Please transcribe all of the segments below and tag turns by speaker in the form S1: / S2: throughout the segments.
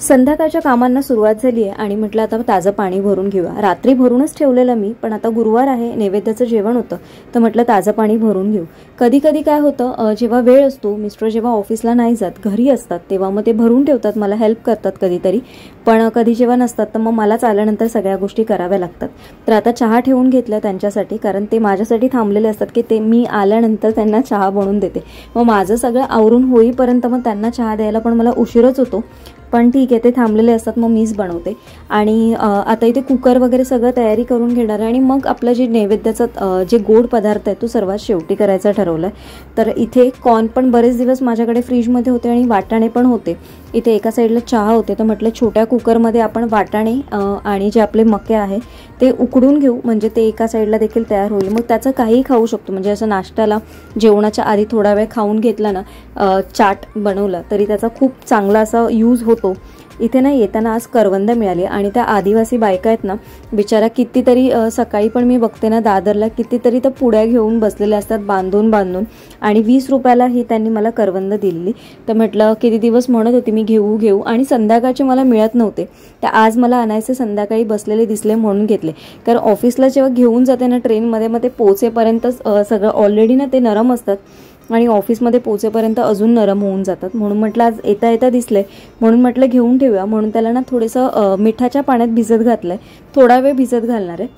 S1: संध्याकाळच्या कामांना सुरुवात झाली आहे आणि म्हटलं आता ताजं पाणी भरून घेऊया। रात्री भरूनच ठेवलेलं मी, पण आता गुरुवार आहे, नैवेद्याचं जेवण होतं, तर म्हटलं ताजं पाणी भरून घेऊ। कधी कधी काय होतं, जेव्हा वेळ असतो, मिस्टर जेव्हा ऑफिसला नाही जात, घरी असतात, तेव्हा मग ते भरून ठेवतात, मला हेल्प करतात कधीतरी, पण कधी जेव्हा नसतात तर मग मलाच आल्यानंतर सगळ्या गोष्टी कराव्या लागतात। तर आता चहा ठेवून घेतला त्यांच्यासाठी, कारण ते माझ्यासाठी थांबलेले असतात की ते मी आल्यानंतर त्यांना चहा बनवून देते। मग माझं सगळं आवरून होईपर्यंत मग त्यांना चहा द्यायला पण मला उशीरच होतो, पण ठीक आहे, ते थांबलेले असतात, मग मीच बनवते। आणि आता इथे कुकर वगैरे सगळं तयारी करून घेणार आहे आणि मग आपलं जे नैवेद्याचा जे गोड पदार्थ आहे तो सर्वात शेवटी करायचा ठरवलाय। तर इथे कॉर्न पण बरेच दिवस माझ्याकडे फ्रीजमध्ये होते आणि वाटाणे पण होते। इथे एका साईडला चहा होते, तर म्हटलं छोट्या कुकरमध्ये आपण वाटाणे आणि जे आपले मके आहे ते उकडून घेऊ, म्हणजे ते एका साईडला देखील तयार होईल। मग त्याचं काही खाऊ शकतो, म्हणजे असं नाश्त्याला जेवणाच्या आधी थोडा वेळ खाऊन घेतला ना, चाट बनवला तरी त्याचा खूप चांगला असा यूज होतो। इथे ना येताना आज करवंद मिळाली आणि त्या आदिवासी बायका आहेत ना, बिचारा कितीतरी सकाळी पण मी बघते ना दादरला कितीतरी तर पुड्या घेऊन बसलेल्या असतात बांधून बांधून, आणि 20 रुपयाला ही त्यांनी मला करवंद दिलेली। तर म्हटलं किती दिवस म्हणत होती मी घेऊ घेऊ, आणि संध्याकाळचे मला मिळत नव्हते, तर आज मला आणायचे संध्याकाळी बसलेले दिसले म्हणून घेतले। कारण ऑफिसला जेव्हा घेऊन जाते ना ट्रेनमध्ये, मग ते पोचेपर्यंत सगळं ऑलरेडी ना ते नरम असतात आणि ऑफिसमध्ये पोचेपर्यंत अजून नरम होऊन जातात, म्हणून म्हटलं आज येता येता दिसले म्हणून म्हटलं घेऊन ठेवूया। म्हणून त्याला ना थोडंसं मिठाच्या पाण्यात भिजत घातलंय, थोडा वेळ भिजत घालणार आहे।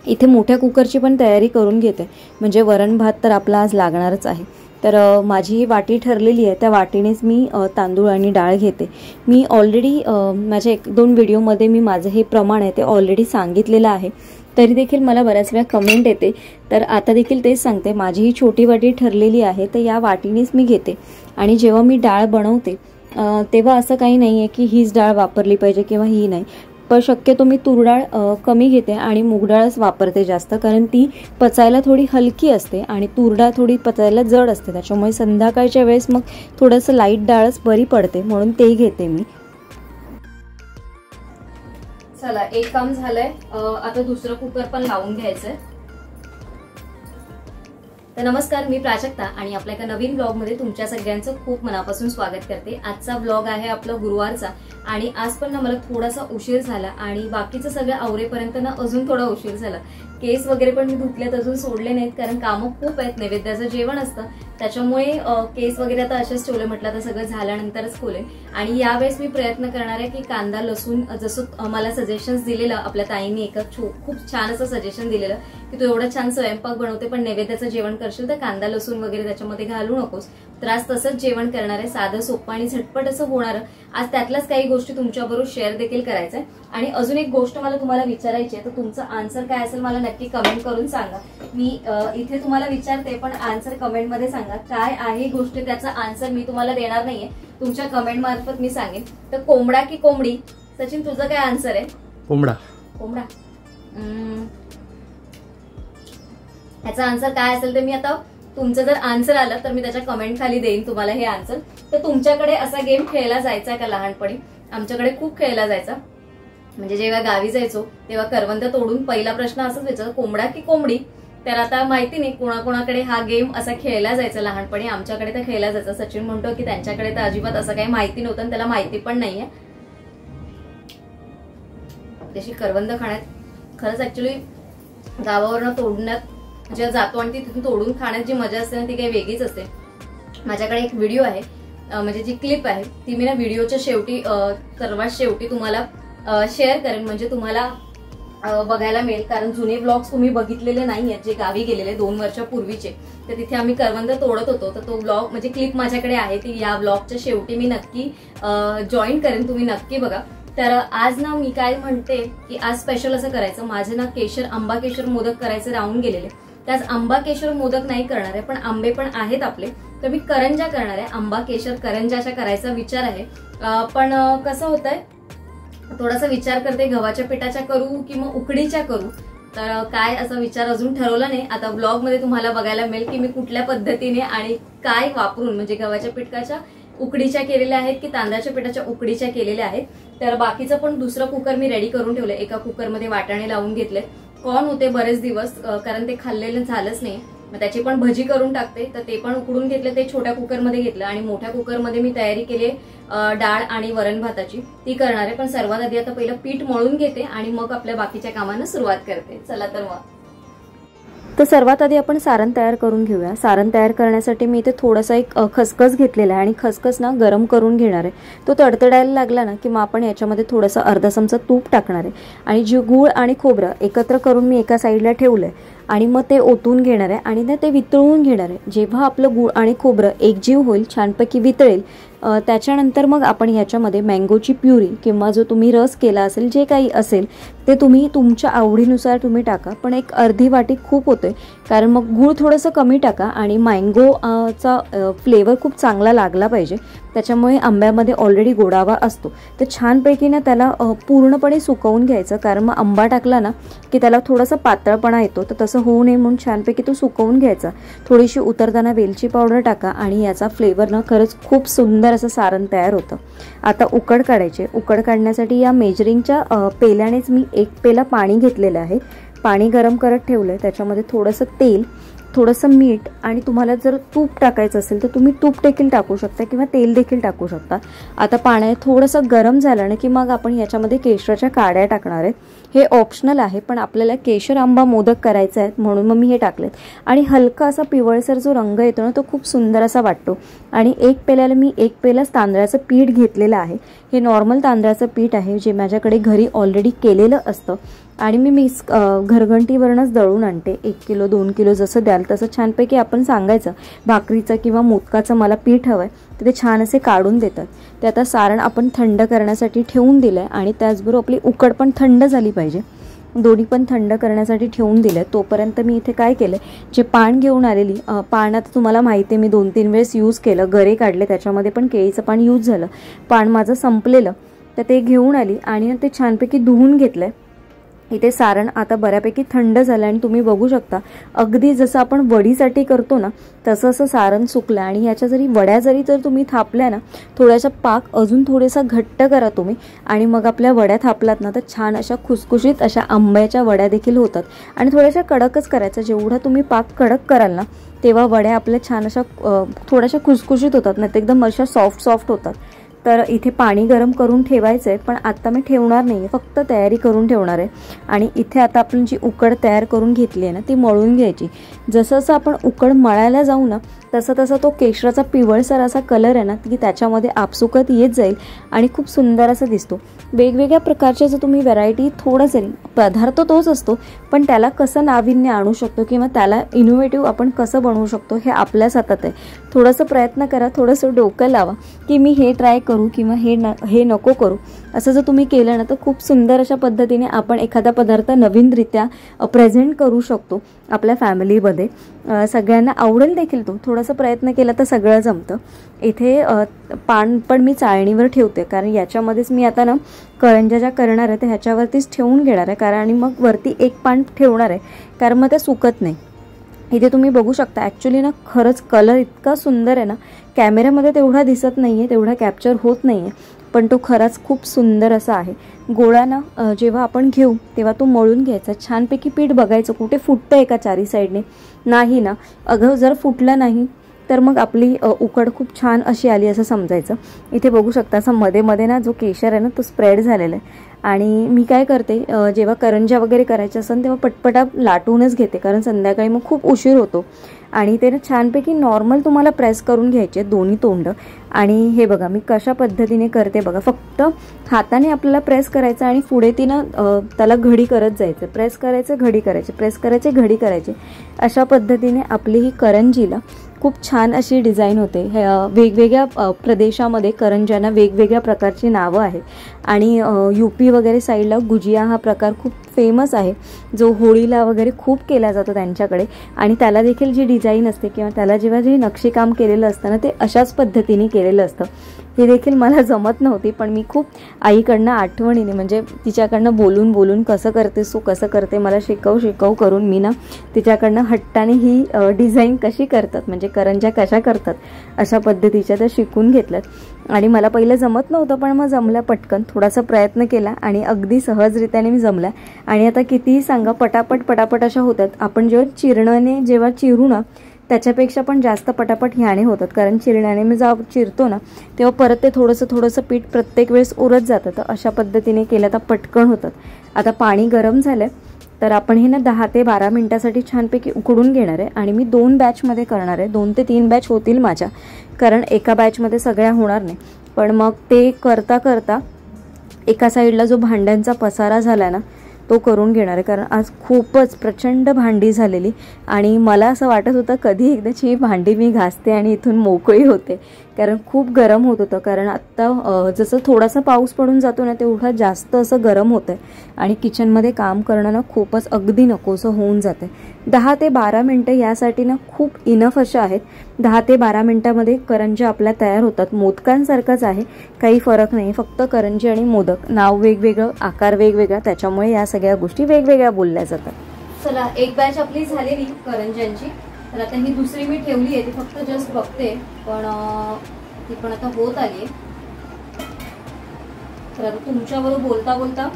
S1: इथे मोठ्या कुकरची पण तयारी करून घेते, म्हणजे वरण भात तर आपला आज लागणारच आहे। तर माझी वाटी ठरलेली आहे, त्या वाटीनेच मी तांदूळ आणि डाळ घेते। मी ऑलरेडी माझ्या 1-2 व्हिडिओमध्ये मी माझं हे प्रमाण आहे ते ऑलरेडी सांगितलेलं आहे, तरी देखील मला बऱ्याच वेळा कमेंट येते, तर आता देखील तेच सांगते, माझी ही छोटी वाटी ठरलेली आहे, तर या वाटीनेच मी घेते। आणि जेव्हा मी डाळ बनवते तेव्हा असं काही नाही आहे की हीच डाळ वापरली पाहिजे किंवा ही नाही, पण शक्यतो मी तूर डाळ कमी घेते आणि मूग डाळच वापरते जास्त, कारण ती पचायला थोडी हलकी असते आणि तूर डाळ थोडी पचायला जड असते, त्याच्यामुळे संध्याकाळच्या वेळेस मग थोडंसं लाईट डाळच बरी पडते, म्हणून ते घेते मी। चला, एक काम झालंय, आता दुसरं कुकर पण लावून घ्यायचंय। तर नमस्कार, मी प्राजक्ता आणि आपल्या एका नवीन ब्लॉगमध्ये तुमच्या सगळ्यांचं खूप मनापासून स्वागत करते। आजचा ब्लॉग आहे आपला गुरुवारचा, आणि आज पण ना मला थोडासा उशीर झाला आणि बाकीचं सगळं आवरेपर्यंत ना अजून थोडा उशीर झाला। केस वगैरे पण मी धुतलेत, अजून सोडले नाहीत, कारण कामं खूप आहेत, नैवेद्याचं जेवण असतं, त्याच्यामुळे केस वगैरे आता असेच ठेवले, म्हटलं आता सगळं झाल्यानंतरच खोले। आणि यावेळेस मी प्रयत्न करणार आहे की कांदा लसूण, जसं मला सजेशन्स दिलेलं आपल्या ताईंनी, एका खूप छान असं सजेशन दिलेलं की तू एवढं छान स्वयंपाक बनवते पण नैवेद्याचं जेवण करशील तर कांदा लसूण वगैरे त्याच्यामध्ये घालू नकोस। तर आज तसंच जेवण करणार आहे, साधं सोपं आणि झटपट असं होणार। आज त्यातल्याच काही गोष्टी तुमच्याबरोबर शेअर देखील करायचं आहे। आणि अजून एक गोष्ट मला तुम्हाला विचारायची आहे, तर तुमचं आन्सर काय असेल मला नक्की कमेंट करून सांगा। मी इथे तुम्हाला विचारते, पण आन्सर कमेंटमध्ये सांगा काय आहे गोष्ट, त्याचा आन्सर मी तुम्हाला देणार नाहीये, तुमच्या कमेंट मार्फत मी सांगेन। तर कोंबडा की कोंबडी? सचिन, तुझं काय आन्सर आहे?
S2: कोंबडा।
S1: कोंबडा। याचा आन्सर काय असेल ते मी आता, तुमचं जर आन्सर आलं तर मी त्याच्या कमेंट खाली देईन तुम्हाला हे आन्सर। तर तुमच्याकडे असा गेम खेळला जायचा का लहानपणी? आमच्याकडे खूप खेळला जायचा, म्हणजे जेव्हा गावी जायचो तेव्हा करवंद तोडून पहिला प्रश्न असाच विचारायचा, कोंबडा की कोंबडी? तर आता माहिती नाही कोणाकोणाकडे हा गेम असा खेळला जायचा लहानपणी, आमच्याकडे तर खेळला जायचा। सचिन म्हणतो की त्यांच्याकडे तर अजिबात असं काही माहिती नव्हतं आणि त्याला माहिती पण नाहीये। तशी करवंद खाण्यात खरंच ऍक्च्युली गावावरनं तोडण्यात जेव्हा जातो आणि ती तिथून तोडून खाण्यात जी मजा असते ना ती काही वेगळीच असते। माझ्याकडे एक व्हिडिओ आहे, म्हणजे जी क्लिप आहे ती मी ना व्हिडिओच्या शेवटी, सर्वात शेवटी तुम्हाला शेअर करेन, म्हणजे तुम्हाला बघायला मिळेल, कारण जुने ब्लॉग्स तुम्ही बघितलेले नाही आहेत जे गावी गेलेले 2 वर्षापूर्वीचे, तर तिथे आम्ही करवंद तोडत होतो, तर तो ब्लॉग म्हणजे क्लिप माझ्याकडे आहे, ती या ब्लॉगच्या शेवटी मी नक्की जॉईन करेन, तुम्ही नक्की बघा। तर आज ना मी काय म्हणते की आज स्पेशल असं करायचं, माझे ना आंबा केशर मोदक करायचे राहून गेलेले, त्याच आंबा केशर मोदक नाही करणार आहे, पण आंबे पण आहेत आपले, तर मी करंजा करणार आहे, आंबा केशर करंजाच्या करायचा विचार आहे। पण कसं होतंय, थोडासा विचार करते गव्हाच्या पिठाच्या करू की मग उकडीच्या करू, तर काय असा विचार अजून ठरवला नाही। आता ब्लॉग मध्ये तुम्हाला बघायला मिळेल की मी कुठल्या पद्धतीने आणि काय वापरून, म्हणजे गव्हाच्या पिठाच्या उकडीच्या केलेल्या आहेत की तांदळाच्या पिठाच्या उकडीच्या केलेल्या आहेत। तर बाकीचं पण दुसरं कुकर मी रेडी करून ठेवलंय, एका कुकरमध्ये वाटाणे लावून घेतले, कॉर्न होते बरेच दिवस, कारण ते खाल्लेलं झालंच नाही, मग त्याची पण भजी करून टाकते. तर ते पण उकडून घेतले, ते छोट्या कुकरमध्ये घेतलं आणि मोठ्या कुकरमध्ये मी तयारी केली डाळ आणि वरण भाताची, ती करणार आहे. पण सर्वात आधी आता पहिलं पीठ मळून घेते आणि मग आपल्या बाकीच्या कामांना सुरुवात करते. चला तर मग. तर सर्वात आधी आपण सारण तयार करून घेऊया. सारण तयार करण्यासाठी मी इथे थोडासा एक खसखस घेतलेला आहे आणि खसखस ना गरम करून घेणार आहे. तो तडतडायला लागला ना की मग आपण याच्यामध्ये थोडासा अर्धा चमचा तूप टाकणार आहे आणि जे गूळ आणि खोबरं एकत्र करून मी एका साईडला ठेवलंय आणि मग ते ओतून घेणार आहे आणि ते वितळून घेणार आहे. जेव्हा आपलं गूळ आणि खोबरं एकजीव होईल, छानपैकी वितळेल, त्याच्यानंतर मग आपण ह्याच्यामध्ये मँगोची प्युरी किंवा जो तुम्ही रस केला असेल, जे काही असेल ते तुम्ही तुमच्या आवडीनुसार तुम्ही टाका. पण एक अर्धी वाटी खूप होते, कारण मग गूळ थोडंसं कमी टाका आणि मँगोचा फ्लेवर खूप चांगला लागला पाहिजे. त्याच्यामुळे आंब्यामध्ये ऑलरेडी गोडावा असतो, तर छानपैकी ना त्याला पूर्णपणे सुकवून घ्यायचं, कारण मग आंबा टाकला ना की त्याला थोडासा पातळपणा येतो. तर तसं होऊ नये म्हणून छानपैकी तो सुकवून घ्यायचा. थोडीशी उतरताना वेलची पावडर टाका आणि याचा फ्लेवर ना खरंच खूप सुंदर असं सारण तयार होतं. आता उकड काढायचे. उकड काढण्यासाठी या मेजरिंगच्या पेल्यानेच मी 1 पेला पाणी घेतलेलं आहे. पाणी गरम करत ठेवलंय. त्याच्यामध्ये थोडंसं तेल, थोडंसं मीठ आणि तुम्हाला जर तूप टाकायचं असेल तर तुम्ही तूप देखील टाकू शकता किंवा तेल देखील टाकू शकता. आता पाण्यात थोडंसं गरम झालं ना की मग आपण याच्यामध्ये केशराच्या काड्या टाकणार आहेत. हे ऑप्शनल आहे, पण आपल्याला केशर आंबा मोदक करायचा आहे म्हणून मग मी हे टाकलेत. आणि हलका असा पिवळसर जो रंग येतो ना तो खूप सुंदर असा वाटतो. आणि 1 पेल्याला मी 1 पेला तांदळाचं पीठ घेतलेलं आहे. हे नॉर्मल तांदळाचं पीठ आहे, जे माझ्याकडे घरी ऑलरेडी केलेलं असतं आणि मी घरघंटीवरूनच दळून आणते. 1 किलो 2 किलो जसं द्याल तसं छानपैकी आपण सांगायचं भाकरीचं किंवा मोदकाचं मला पीठ हवंय, तर ते छान असे काढून देतात. ते आता सारण आपण थंड करण्यासाठी ठेवून दिलंय आणि त्याचबरोबर आपली उकड पण थंड झाली पाहिजे, दोन्ही पण थंड करण्यासाठी ठेवून दिलंय. तोपर्यंत मी इथे काय केलंय, जे पान घेऊन आलेली, पान आता तुम्हाला माहिती आहे मी 2-3 वेळेस यूज केलं, गरे काढले, त्याच्यामध्ये पण केळीचं पान यूज झालं. पान माझं संपलेलं, तर ते घेऊन आली आणि ते छानपैकी धुवून घेतलंय. इथे सारण आता बऱ्यापैकी थंड झालं आणि तुम्ही बघू शकता अगदी जसं आपण वडीसाठी करतो ना तसं असं सारण सुकलं. आणि याच्या वड्या जरी तुम्ही थापल्या ना, थोड्याशा पाक अजून थोडेसा घट्ट करा तुम्ही आणि मग आपल्या वड्या थापलात ना तर छान अशा खुसखुशीत अशा आंब्याच्या वड्या देखील होतात. आणि थोड्याशा कडकच करायचा, जेवढा तुम्ही पाक कडक कराल ना तेव्हा वड्या आपल्या छान अशा थोड्याशा खुसखुशीत होतात, नाही तर एकदम अशा सॉफ्ट होतात. तर इथे पाणी गरम करून ठेवायचं आहे, पण आता मी ठेवणार नाही आहे, फक्त तयारी करून ठेवणार आहे. आणि इथे आता आपण जी उकड तयार करून घेतली आहे ना ती मळून घ्यायची. जसं जसं आपण उकड मळायला जाऊ ना तसं तसं तो केशराचा पिवळसर असा कलर आहे ना की त्याच्यामध्ये आपसुकत येत जाईल आणि खूप सुंदर असं दिसतो. वेगवेगळ्या प्रकारचे जर तुम्ही व्हरायटी, थोडं जरी पदार्थ तोच असतो पण त्याला कसं नाविन्य आणू शकतो किंवा त्याला इनोव्हेटिव्ह आपण कसं बनवू शकतो हे आपल्याच हातात आहे. थोडंसं प्रयत्न करा, थोडंसं डोकं लावा की मी हे ट्राय करू किंवा हे नको करू. असं जर तुम्ही केलं ना तर खूप सुंदर अशा पद्धतीने आपण एखादा पदार्थ नवीनरित्या प्रेझेंट करू शकतो आपल्या फॅमिलीमध्ये. सगळ्यांना आवडेल देखील तो. थोडासा प्रयत्न केला तर सगळं जमतं. इथे पान पण मी चाळणीवर ठेवते, कारण याच्यामध्येच मी आता ना करंज्या ज्या करणार आहे तर ह्याच्यावरतीच ठेवून घेणार आहे, कारण आणि मग वरती 1 पान ठेवणार आहे, कारण मग ते सुकत नाही. इथे तुम्ही बघू शकता ॲक्च्युली ना खरंच कलर इतका सुंदर आहे ना, कॅमेऱ्यामध्ये तेवढा दिसत नाही आहे, तेवढा कॅप्चर होत नाही आहे, पण तो खरंच खूप सुंदर असा आहे. गोळा ना जेव्हा आपण घेऊ तेव्हा तो मळून घ्यायचा. छानपैकी पीठ बघायचं कुठे फुटतं आहे का चारी साईडने, नाही ना. अगं जर फुटलं नाही तर मग आपली उकड खूप छान अशी आली असं समजायचं. इथे बघू शकता असं मध्ये ना जो केशर आहे ना तो स्प्रेड झालेला आहे. आणि मी काय करते, जेव्हा करंज्या वगैरे करायच्या असेल तेव्हा पटपटा लाटूनच घेते, कारण संध्याकाळी मग खूप उशीर होतो. आणि ते ना छानपैकी नॉर्मल तुम्हाला प्रेस करून घ्यायचे दोन्ही तोंड. आणि हे बघा मी कशा पद्धतीने करते बघा, फक्त हाताने आपल्याला प्रेस करायचं आणि पुढे तिनं त्याला घडी करत जायचं, प्रेस करायचं घडी करायचे, प्रेस करायचे घडी करायचे. अशा पद्धतीने आपली ही करंजीला खूप छान अशी डिझाईन होते. वेगवेगळ्या प्रदेशामध्ये करंज्यांना वेगवेगळ्या प्रकारची नावं आहेत. आणि UP वगैरे साईडला गुजिया हा प्रकार खूप फेमस आहे, जो होळीला वगैरे खूप केला जातो त्यांच्याकडे. आणि त्याला देखील जी डिझाईन असते किंवा त्याला जेव्हा जे नक्षीकाम केलेलं असतं ना ते अशाच पद्धतीने केलेलं असतं. हे देखील मला जमत नव्हती, पण मी खूप आईकडनं आठवणीने म्हणजे तिच्याकडनं बोलून कसं करतेस तू, कसं करते, मला शिकव करून मी ना तिच्याकडनं हट्टाने ही डिझाईन कशी करतात म्हणजे करंज्या कशा करतात अशा पद्धतीच्या त्या शिकून घेतल्यात. आणि मला पहिलं जमत नव्हतं, पण मग जमलं पटकन. थोडासा प्रयत्न केला आणि अगदी सहजरित्याने मी जमला. आणि आता कितीही सांगा पटापट पटापट अशा होतात. आपण जेव्हा चिरू ना त्याच्यापेक्षा पण जास्त पटापट ह्याने होतात, कारण चिरण्याने मी जेव्हा चिरतो ना तेव्हा परत ते थोडंसं पीठ प्रत्येक वेळेस उरत जातं. तर अशा पद्धतीने केलं तर पटकन होतात. आता पाणी गरम झालंय तर आपण हे ना 10 ते 12 मिनिटासाठी छानपैकी उकडून घेणार आहे. आणि मी 2 बॅचमध्ये करणार आहे. 2 ते 3 बॅच होतील माझ्या, कारण एका बॅचमध्ये सगळ्या होणार नाही. पण मग ते करता करता एका साईडला जो भांड्यांचा पसारा झाला ना तो करून घेणार आहे, कारण आज खूपच प्रचंड भांडी झालेली आणि मला असं वाटत होतं कधी एकदाची ही भांडी मी घासते आणि इथून मोकळी होते, कारण खूप गरम होत होतं. कारण आत्ता जसं थोडासा पाऊस पडून जातो ना तेवढा जास्त असं गरम होतं आणि किचनमध्ये काम करणं ना खूपच अगदी नकोसं होऊन जाते. 10 ते 12 मिनटं यासाठी ना खूप इनफ अशा आहेत. 10 ते 12 मिनटामध्ये करंज्या आपल्या तयार होतात. मोदकांसारखंच आहे, काही फरक नाही, फक्त करंजी आणि मोदक नाव वेगवेगळं, आकार वेगवेगळा, त्याच्यामुळे या सगळ्या गोष्टी वेगवेगळ्या बोलल्या जातात. चला, एक बॅच आपली झालेली करंज्यांची. तर आता ही दुसरी मी ठेवली आहे, ती फक्त जस्ट बघते, पण ती पण आता होत आली. तर आता तुमच्याबरोबर बोलता बोलता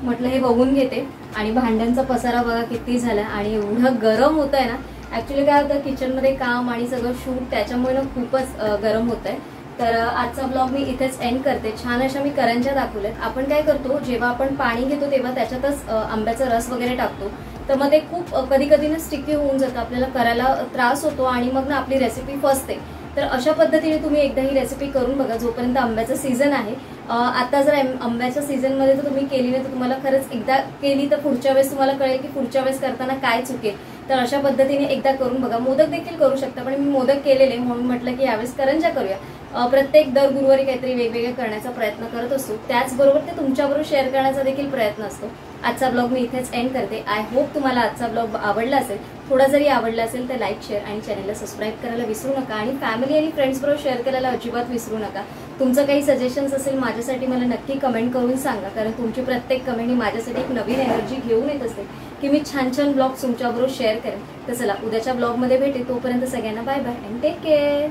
S1: म्हटलं हे बघून घेते. आणि भांड्यांचा पसारा बघा किती झाला आणि एवढं गरम होत आहे ना. ऍक्च्युली काय होतं, किचनमध्ये काम आणि सगळं शूट त्याच्यामुळे ना खूपच गरम होत आहे. तर आजचा ब्लॉग मी इथेच एंड करते. छान अशा मी करंज्या दाखवल्यात. आपण काय करतो, जेव्हा आपण पाणी घेतो तेव्हा त्याच्यातच आंब्याचा रस वगैरे टाकतो, तर मग ते खूप कधी कधी ना स्टिकी होऊन जातं, आपल्याला करायला त्रास होतो आणि मग ना आपली रेसिपी फसते. तर अशा पद्धतीने तुम्ही एकदा ही रेसिपी करून बघा, जोपर्यंत आंब्याचा सीझन आहे. आता जर आंब्याच्या सीझनमध्ये जर तुम्ही केली नाही तर तुम्हाला खरंच एकदा केली तर पुढच्या वेळेस तुम्हाला कळेल की पुढच्या वेळेस करताना काय चुकेल. तर अशा पद्धतीने एकदा करून बघा. मोदक देखील करू शकता, पण मी मोदक केलेले म्हणून म्हटलं की यावेळेस करंज्या करूया. प्रत्येक दर गुरुवारी काहीतरी वेगवेगळे करण्याचा प्रयत्न करत असतो, त्याचबरोबर ते तुमच्याबरोबर शेअर करण्याचा देखील प्रयत्न असतो. आजचा ब्लॉग मी इथेच एंड करते. आय होप तुम्हाला आजचा ब्लॉग आवडला असेल. थोडा जरी आवडला असेल तर लाईक, शेअर आणि चॅनलला सबस्क्राईब करायला विसरू नका. आणि फॅमिली आणि फ्रेंड्स बरोबर शेअर करायला अजिबात विसरू नका. तुमचं काही सजेशन्स असेल माझ्यासाठी मला नक्की कमेंट करून सांगा, कारण तुमची प्रत्येक कमेंट ही माझ्यासाठी एक नवीन एनर्जी घेऊन येत असते की मी छान छान ब्लॉग तुमच्याबरोबर शेअर करेन. तर चला, उद्याच्या ब्लॉगमध्ये भेटेल. तोपर्यंत सगळ्यांना bye bye and take care.